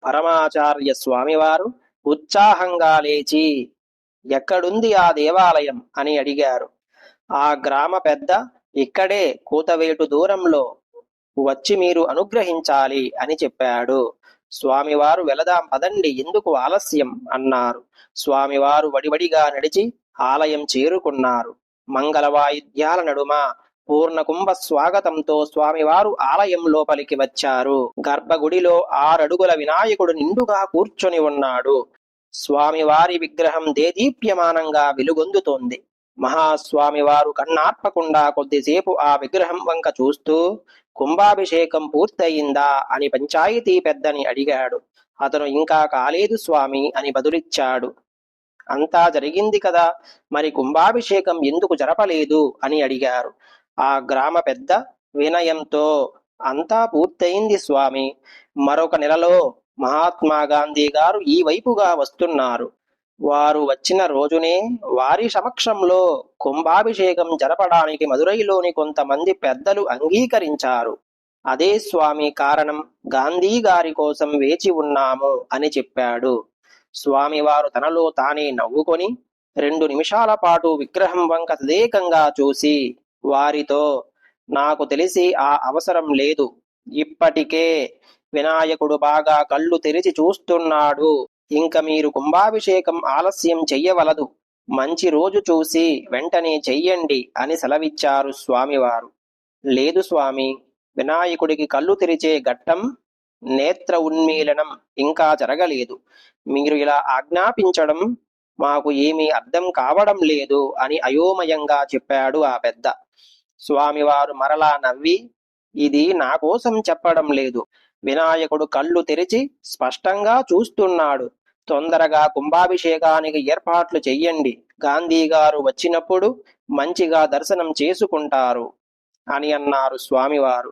పరమాచార్య స్వామివారు ఉత్సాహంగా లేచి ఎక్కడుంది ఆ దేవాలయం అని అడిగారు. ఆ గ్రామ పెద్ద ఇక్కడే కూతవేటు దూరంలో, వచ్చి మీరు అనుగ్రహించాలి అని చెప్పాడు. స్వామివారు వెళదాం పదండి, ఎందుకు ఆలస్యం అన్నారు. స్వామివారు వడివడిగా నడిచి ఆలయం చేరుకున్నారు. మంగళ వాయిద్యాల నడుమ పూర్ణకుంభ స్వాగతంతో స్వామివారు ఆలయం లోపలికి వచ్చారు. గర్భగుడిలో 6 అడుగుల వినాయకుడు నిండుగా కూర్చొని ఉన్నాడు. స్వామివారి విగ్రహం దేదీప్యమానంగా వెలుగొందుతోంది. మహాస్వామివారు కన్నార్పకుండా కొద్దిసేపు ఆ విగ్రహం వంక చూస్తూ, కుంభాభిషేకం పూర్తయిందా అని పంచాయతీ పెద్దని అడిగాడు. అతను ఇంకా కాలేదు స్వామి అని బదులిచ్చాడు. అంతా జరిగింది కదా, మరి కుంభాభిషేకం ఎందుకు జరపలేదు అని అడిగారు. ఆ గ్రామ పెద్ద వినయంతో, అంతా పూర్తయింది స్వామి, మరొక నెలలో మహాత్మా గాంధీ గారు ఈ వైపుగా వస్తున్నారు. వారు వచ్చిన రోజునే వారి సమక్షంలో కుంభాభిషేకం జరపడానికి మదురైలోని కొంతమంది పెద్దలు అంగీకరించారు. అదే స్వామి కారణం, గాంధీ గారి కోసం వేచి ఉన్నాము అని చెప్పాడు. స్వామివారు తనలో తానే నవ్వుకొని 2 నిమిషాల పాటు విగ్రహం వంక తదేకంగా చూసి వారితో, నాకు తెలిసి ఆ అవసరం లేదు. ఇప్పటికే వినాయకుడు బాగా కళ్ళు తెరిచి చూస్తున్నాడు. ఇంక మీరు కుంభాభిషేకం ఆలస్యం చెయ్యవలదు. మంచి రోజు చూసి వెంటనే చెయ్యండి అని సెలవిచ్చారు స్వామివారు. లేదు స్వామి, వినాయకుడికి కళ్ళు తెరిచే ఘట్టం, నేత్ర ఉన్మీలనం ఇంకా జరగలేదు. మీరు ఇలా ఆజ్ఞాపించడం మాకు ఏమీ అర్థం కావడం లేదు అని అయోమయంగా చెప్పాడు ఆ పెద్ద. స్వామివారు మరలా నవ్వి, ఇది నా కోసం చెప్పడం లేదు. వినాయకుడు కళ్ళు తెరిచి స్పష్టంగా చూస్తున్నాడు. తొందరగా కుంభాభిషేకానికి ఏర్పాట్లు చెయ్యండి. గాంధీ గారు వచ్చినప్పుడు మంచిగా దర్శనం చేసుకుంటారు అని అన్నారు స్వామివారు.